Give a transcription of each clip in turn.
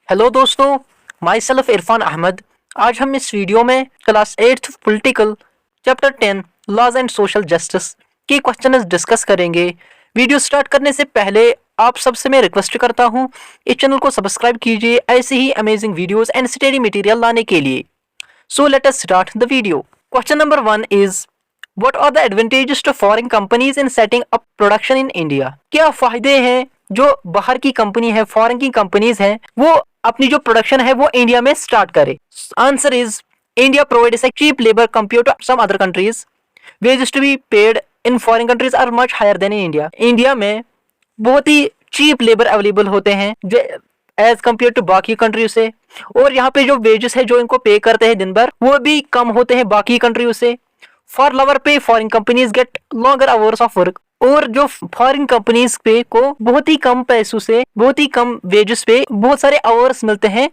Hello दोस्तों, my self Irfan Ahmad. आज हम इस वीडियो में class 8th political chapter 10 laws and social justice की क्वेश्चन डिस्कस करेंगे। वीडियो स्टार्ट करने से पहले आप सबसे मैं रिक्वेस्ट करता हूँ, इस चैनल को सब्सक्राइब कीजिए ऐसे ही amazing videos and study material लाने के लिए। So let us start the video. Question number 1 is what are the advantages to foreign companies in setting up production in India. क्या फायदे हैं जो बाहर की कंपनी है, फॉरेन की कंपनीज हैं, वो अपनी जो प्रोडक्शन है वो इंडिया में स्टार्ट करे। Answer is India provides a cheap labor compared to some other countries. Wages to be paid in foreign countries are much higher than in India. India में बहुत ही चीप लेबर अवेलेबल होते हैं जो as compare to बाकी कंट्रियों से, और यहाँ पे जो वेजेस है जो इनको पे करते हैं दिन भर वो भी कम होते हैं बाकी कंट्रियों से। फॉर लोअर पे foreign companies gate longer hours of work, और जो फॉरेन कंपनीज पे को बहुत ही कम पैसों से, बहुत ही कम वेजेस पे बहुत सारे आवर्स मिलते हैं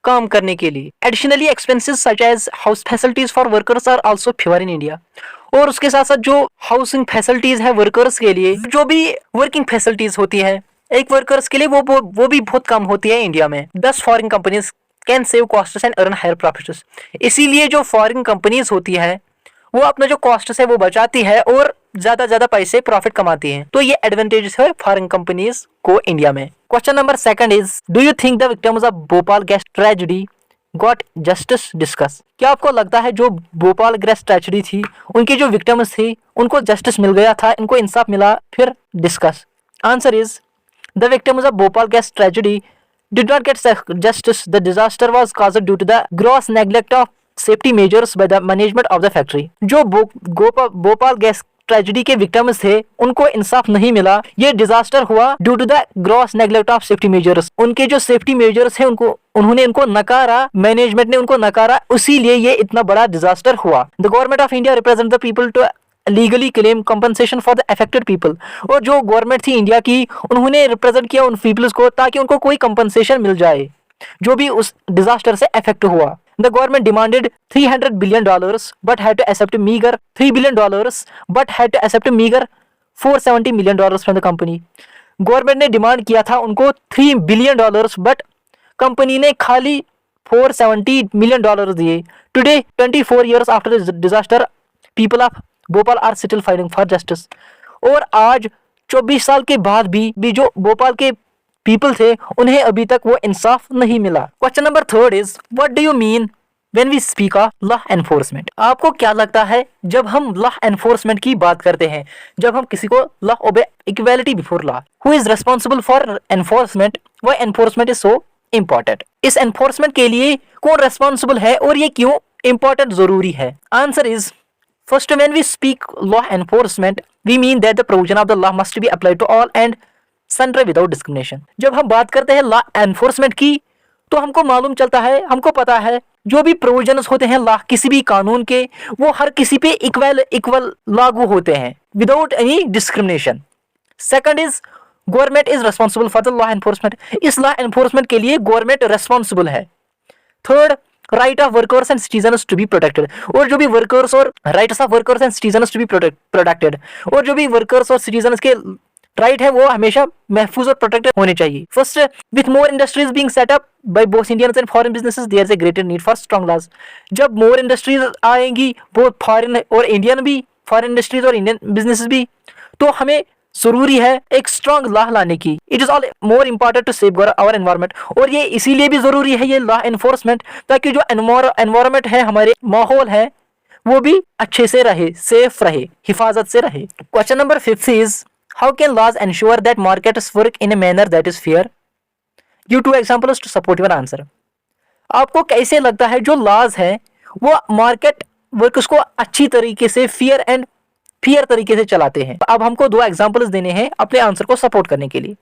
काम करने के लिए। Additionally expenses such as house facilities for workers are also favour in India. और उसके साथ साथ जो हाउसिंग फैसिलिटीज है वर्कर्स के लिए, जो भी वर्किंग फैसिलिटीज होती है एक वर्कर्स के लिए, वो भी बहुत कम होती है इंडिया में। 10 foreign companies can save costs and earn higher profits. इसीलिए जो फॉरेन कंपनीज होती है वो अपना जो कॉस्ट है वो बचाती है और ज्यादा पैसे प्रॉफिट कमाती हैं। तो ये एडवांटेजेस है फॉरेन कंपनीज को इंडिया में। Question number 2 is do you think the victims of Bhopal gas tragedy got justice discuss. क्या आपको लगता है जो भोपाल गैस ट्रेजेडी थी उनकी जो विक्टिम्स थी उनको जस्टिस मिल गया था, इनको इंसाफ मिला? फिर discuss. Answer is the victims of Bhopal gas tragedy did not get justice. The disaster was caused due to the gross neglect of safety measures by the management of the factory. जो Bhopal gas tragedy के victims थे उनको इंसाफ नहीं मिला। ये disaster हुआ due to the gross neglect of safety measures. उनके जो सेफ्टी मेजर्स है उन्होंने उनको नकारा, मैनेजमेंट ने उनको नकारा, इसीलिए ये इतना बड़ा डिजास्टर हुआ। The government of India represent the people to legally claim compensation for the affected people. और जो गवर्नमेंट थी इंडिया की, उन्होंने रिप्रेजेंट किया उन पीपल्स को ताकि उनको कोई कंपनसेशन मिल जाए जो भी उस डिजास्टर से अफेक्ट हुआ। The government demanded $300 billion but had to accept meager $3 billion but had to accept meager $470 million from the company. Government ने डिमांड किया था उनको $3 billion बट कंपनी ने खाली $470 million दिए। Today 24 years after the disaster, people of Bhopal are still fighting for justice. और आज 24 साल के बाद भी जो भोपाल के पीपल थे उन्हें अभी तक वो इंसाफ नहीं मिला। Question number 3 is what do you mean when we speak of law enforcement. आपको क्या लगता है जब हम लॉ एनफोर्समेंट की बात करते हैं, जब हम किसी को लॉ ओबे equality before law, who is responsible for enforcement, why enforcement is so important. इस एनफोर्समेंट के लिए कौन रेस्पॉन्सिबल है और ये क्यों इम्पोर्टेंट जरूरी है? Answer is first, when we speak law enforcement, we mean that the provision of the law must be applied to all and sundry without discrimination. जब हम बात करते हैं लॉ एनफोर्समेंट की तो हमको मालूम चलता है, हमको पता है जो भी प्रोविजंस होते हैं लॉ किसी भी कानून के, वो हर किसी पे इक्वल लागू होते हैं without any discrimination. Second is government is responsible for the law enforcement. इस लॉ एनफोर्समेंट के लिए गवर्नमेंट रिस्पॉन्सिबल है। Third, right of workers and citizens to be protected. और जो भी वर्कर्स और rights of workers and citizens to be protected, और जो भी वर्कर्स और सिटीजन्स के राइट है वो हमेशा महफूज और प्रोटेक्टेड होने चाहिए। First, with more industries being set up by both Indians and foreign businesses there is a greater need for strong laws. जब मोर इंडस्ट्रीज आएंगी, बोथ फॉरेन और इंडियन भी, फॉरेन इंडस्ट्रीज और इंडियन बिजनेसेस भी, तो हमें जरूरी है एक स्ट्रॉन्ग लॉ लाने की। It is all more important to safeguard our environment. और ये इसीलिए भी जरूरी है ये लॉ एनफोर्समेंट, ताकि जो एनवायरनमेंट है, हमारे माहौल है, वो भी अच्छे से रहे, सेफ रहे, हिफाजत से रहे। Question number 5 is how can laws ensure that markets work in a manner that is fair. Give 2 examples to support your answer. आपको कैसे लगता है जो लॉज है वो मार्केट वर्क्स को अच्छी तरीके से फेयर तरीके से चलाते हैं? अब हमको 2 एग्जांपल्स देने हैं अपने आंसर को सपोर्ट करने के लिए।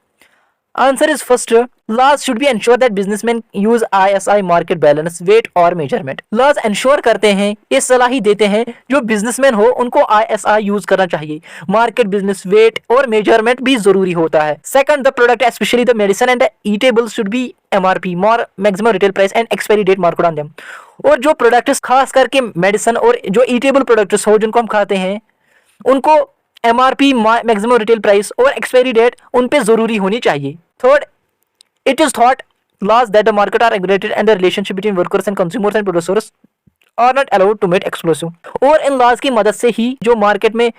Answer is first, laws should be ensure that businessman use ISI market balance weight और मेजरमेंट। लॉज एंश्योर करते हैं, ये सलाह ही देते हैं जो बिजनेसमैन हो उनको ISI यूज करना चाहिए। मार्केट बिजनेस वेट और मेजरमेंट भी जरूरी होता है। Second, the product specially the medicine and eatables should be MRP more maximum retail price and expiry debt market on them. और जो प्रोडक्ट्स खास करके मेडिसिन और जो ईटेबल प्रोडक्ट्स हो जिनको हम खाते हैं उनको MRP मैक्सिमम रिटेल प्राइस और एक्सपायरी डेट उन पे जरूरी होनी चाहिए। Third, it is thought laws that the market are regulated and the relationship between workers and consumers and producers are not allowed to meet explosive। और इन laws की मदद से ही जो मार्केट में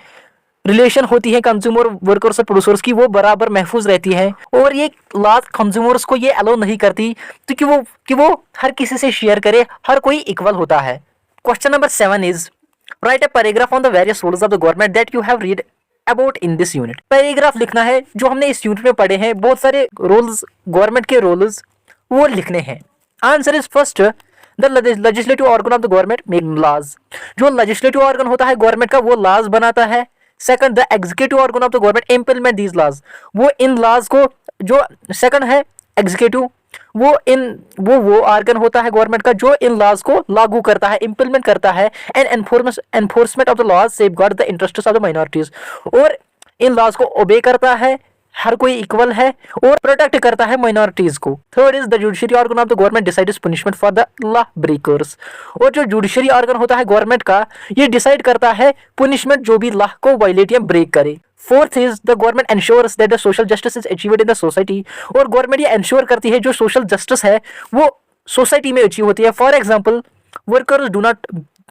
रिलेशन होती है कंज्यूमर वर्कर्स और प्रोड्यूसर्स की, वो बराबर महफूज रहती है। और ये लाज कंज्यूमर्स को ये अलाउ नहीं करती तो कि वो हर किसी से शेयर करे, हर कोई इक्वल होता है। Question number 7 is right a paragraph on the various rules of the government that you have read about in this unit. Paragraph लिखना है जो हमने इस यूनिट में पढ़े हैं, बहुत सारे रूल्स, गवर्नमेंट के रूल्स वो लिखने हैं। Answer is first, the legislative organ of the government make laws. जो लेजिस्लेटिव ऑर्गन होता है गवर्नमेंट का, वो लॉज बनाता है। Second, the executive organ of the government implement these laws. वो इन लॉज को, जो सेकंड है एग्जीक्यूटिव, वो ऑर्गन होता है गवर्नमेंट का जो इन लॉज को लागू करता है, इंप्लीमेंट करता है। And enforcement of the laws safeguard the interests of the minorities. और इन लॉज को ओबे करता है, हर कोई इक्वल है, और प्रोटेक्ट करता है माइनॉरिटीज को। Third is the judiciary organ of the government decides punishment for the law breakers. और जो जुडिशरी ऑर्गन होता है गवर्नमेंट का, ये डिसाइड करता है पनिशमेंट जो भी लॉ को वायलेट या ब्रेक करे। Fourth is the government ensures that the social justice is achieved in the society. और गवर्नमेंट ये एंश्योर करती है जो सोशल जस्टिस है वो सोसाइटी में अचीव होती है। For example, workers do not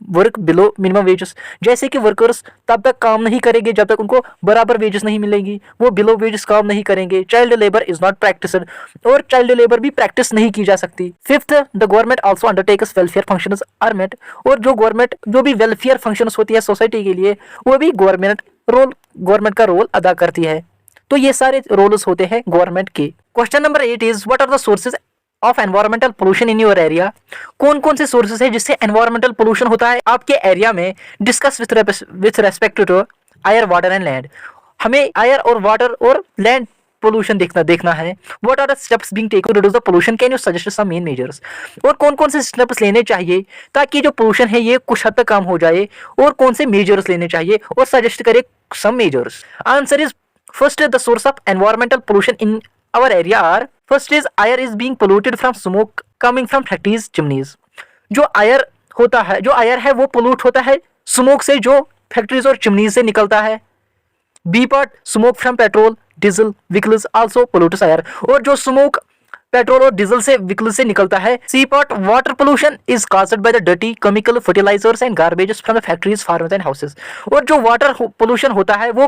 work below minimum wages. जैसे कि वर्कर्स तब तक काम नहीं करेंगे जब तक उनको बराबर वेजेस नहीं मिलेंगी, वो बिलो वेजेस काम नहीं करेंगे। Child labour is not practised, और चाइल्ड लेबर भी प्रैक्टिस नहीं की जा सकती। Fifth, the government also undertakes welfare functions are met. और जो भी वेलफेयर फंक्शंस होती है सोसाइटी के लिए, वो भी गवर्नमेंट का रोल अदा करती है। तो ये सारे रोल्स होते हैं गवर्नमेंट के। Question number 8 is what are the sources of environmental pollution in your area. कौन कौन से सोर्सेज है जिससे एनवायरमेंटल पोल्यूशन होता है आपके एरिया में। Discuss with respect to air, water and land. हमें एयर और वाटर और लैंड पोल्यूशन देखना है। What are the steps being taken to reduce the pollution, can you suggest some main measures. और कौन कौन से स्टेप्स लेने चाहिए ताकि जो पोल्यूशन है ये कुछ हद तक कम हो जाए, और कौन से मेजर्स लेने चाहिए, और सजेस्ट करे some measures. Answer is first, the source of environmental pollution in our area are, first is air is being polluted from smoke coming from factories, chimneys। जो air है वो पोल्यूट होता है स्मोक से जो फैक्ट्रीज और chimneys से निकलता है। B part, smoke from petrol diesel vehicles also pollutes air. और जो स्मोक पेट्रोल और डीजल से व्हीकल से निकलता है। C part, water pollution is caused by the dirty chemical fertilisers and garbages from the factories, farms and houses. और जो water pollution होता है वो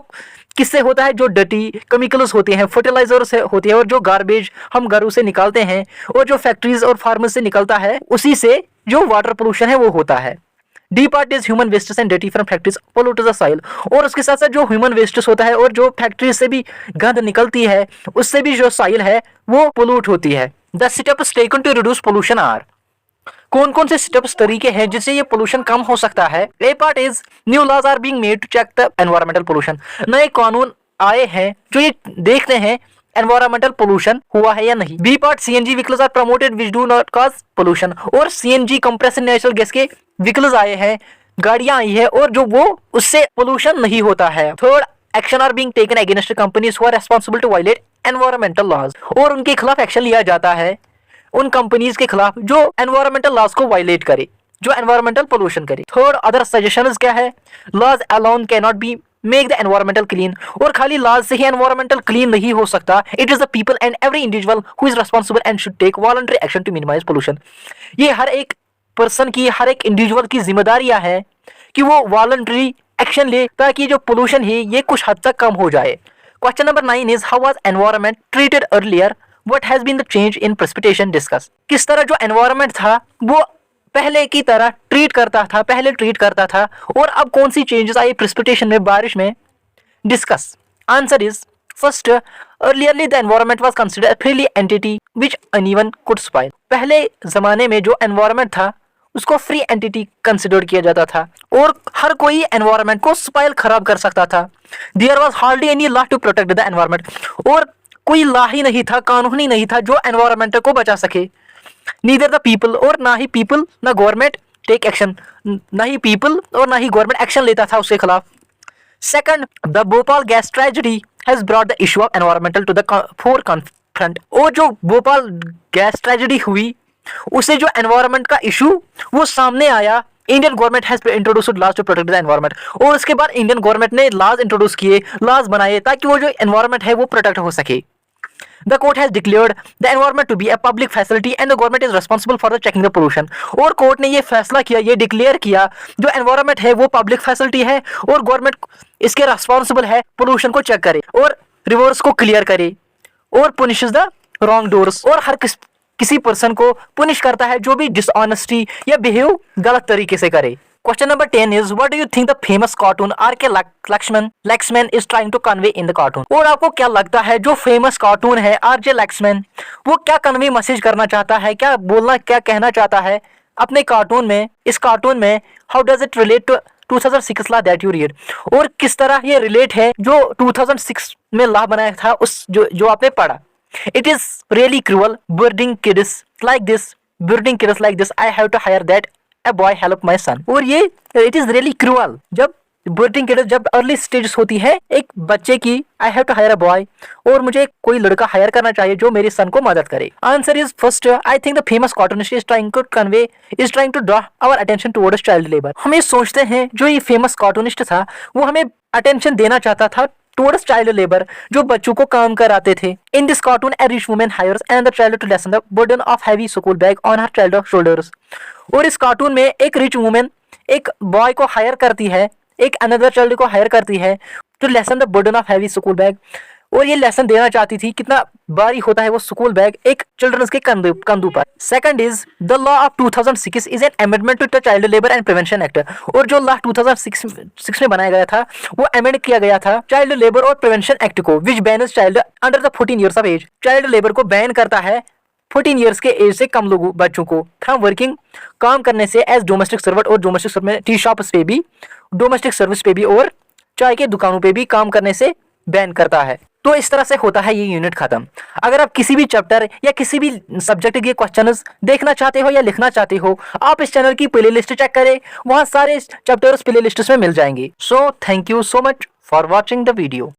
किससे होता है, जो डर्टी केमिकल्स होते हैं, फर्टिलाइजर्स होती है, और जो गार्बेज हम घरों से निकालते हैं, और जो फैक्ट्रीज और फार्मर्स से निकलता है, उसी से जो वाटर पोल्यूशन है वो होता है। D part is human wastes and dirty from factories pollute the soil. और उसके साथ साथ जो ह्यूमन वेस्टेस होता है और जो फैक्ट्री से भी गंद निकलती है, उससे भी जो सॉइल है वो पोल्यूट होती है। The steps taken to reduce pollution are, कौन कौन से स्टेप्स तरीके हैं जिससे ये पोल्यूशन कम हो सकता है। A part is new laws are being made to check the environmental pollution. नए कानून आए हैं जो ये देखते हैं एनवायरमेंटल पोल्यूशन हुआ है या नहीं। B part, CNG vehicles are promoted which do not cause pollution. और सीएनजी कंप्रेस्ड नेचुरल गैस के व्हीकल्स आए हैं, गाड़ियां आई है, और जो वो उससे पोल्यूशन नहीं होता है। Third, action are being taken against companies who are responsible to violate environmental laws. और उनके खिलाफ एक्शन लिया जाता है, उन कंपनीज के खिलाफ जो एनवायरमेंटल लॉज को वायलेट करे, जो एनवायरमेंटल पोल्यूशन करे। थर्ड, अदर सजेशंस क्या है, laws alone can not be make the environmental clean. और खाली लॉज से ही एनवायरमेंटल क्लीन नहीं हो सकता। It is the people and every individual who is responsible and should take voluntary action to minimise pollution. ये हर एक पर्सन की, हर एक इंडिविजुअल की जिम्मेदारियां है कि वो वॉलंटरी एक्शन ले ताकि जो पोल्यूशन है ये कुछ हद तक कम हो जाए। Question number 9 is how was environment treated earlier, what has been the change in precipitation. Discuss, किस तरह जो एनवायरनमेंट था वो पहले की तरह ट्रीट करता था, और अब कौन सी चेंजेस आई प्रेसिपिटेशन में, बारिश में। Discuss, answer is first, earlierly the environment was considered a freely entity which anyone could spoil. पहले जमाने में जो एनवायरनमेंट था उसको फ्री एंटिटी कंसिडर किया जाता था, और हर कोई एनवायरनमेंट को स्पॉइल खराब कर सकता था। There was hardly any law to protect the environment. और कोई लॉ ही नहीं था, कानून ही नहीं था जो एनवायरनमेंट को बचा सके। नीदर द पीपल, और ना ही पीपल ना गवर्नमेंट टेक एक्शन, ना ही पीपल और ना ही गवर्नमेंट एक्शन लेता था उसके खिलाफ। Second, the Bhopal gas tragedy has brought the issue of environmental to the forefront. और जो भोपाल गैस ट्रेजेडी हुई उससे जो एनवायरमेंट का इशू वो सामने आया। Indian government has introduced laws to protect the environment. और उसके बाद इंडियन गवर्नमेंट ने लॉज इंट्रोड्यूस किए, लॉज बनाए ताकि वो जो एनवायरमेंट है वो प्रोटेक्ट हो सके। The court has declared the environment to be a public facility and the government is responsible for the checking the pollution. और कोर्ट ने ये फैसला किया, ये डिक्लेयर किया जो एनवायरनमेंट है वो पब्लिक फैसिलिटी है और गवर्नमेंट इसके रिस्पॉन्सिबल है पोल्यूशन को चेक करे और रिवर्स को क्लियर करे और पुनिशेस द रॉन्ग डोर्स, और हर किसी पर्सन को पुनिश करता है जो भी डिसऑनेस्टी या बिहेव गलत तरीके से करे। Question number 10 is what do you think the famous cartoon R.K. Laxman is trying to convey in the cartoon? और आपको क्या लगता है जो फेमस कार्टून है R.J. Laxman वो क्या कन्वे मैसेज करना चाहता है, क्या बोलना, क्या कहना चाहता है अपने कार्टून में? इस कार्टून में how does it relate to 2006 law that you read, और किस तरह ये रिलेट है जो 2006 में लॉ बनाया था उस जो आपने पढ़ा। It is really cruel burdening kids like this. I have to hire that a boy help my son. और ये it is really cruel जब burdening kids जब अर्ली स्टेजेस होती है एक बच्चे की, I have to hire a boy, और मुझे कोई लड़का हायर करना चाहिए जो मेरे सन को मदद करे। Answer is first, I think the famous cartoonist is trying to draw our attention towards child labor. हम ये सोचते हैं जो ये फेमस कार्टूनिस्ट था वो हमें अटेंशन देना चाहता था towards child labor, जो बच्चों को काम कराते थे। In this cartoon, a rich woman hires another child to lessen the burden of heavy school bag on her child's shoulders. और इस कार्टून में एक रिच वुमेन एक बॉय को हायर करती है, एक अनदर चाइल्ड को हायर करती है to lessen the burden of heavy school bag, और ये लेसन देना चाहती थी कितना भारी होता है वो स्कूल बैग एक चिल्ड्रंस के कंधों पर। Second is the law of 2006 is an amendment to the child labour and prevention act, और जो लॉ 2006 में बनाया गया था वो अमेंड किया गया था चाइल्ड लेबर और प्रिवेंशन एक्ट को, which bans child under the 14 years of age. Child labour को बैन करता है 14 ईयर्स के एज से कम लोगों बच्चों को फ्रॉम वर्किंग काम करने से एज डोमेस्टिक सर्वेंट, और डोमेस्टिक सर्वेंट में टी शॉप्स पे भी, डोमेस्टिक सर्विस पे भी और चाय के दुकानों पे भी काम करने से बैन करता है। तो इस तरह से होता है ये यूनिट खत्म। अगर आप किसी भी चैप्टर या किसी भी सब्जेक्ट के क्वेश्चंस देखना चाहते हो या लिखना चाहते हो, आप इस चैनल की प्लेलिस्ट चेक करें, वहां सारे चैप्टर्स प्लेलिस्ट में मिल जाएंगे। So thank you so much for watching the video.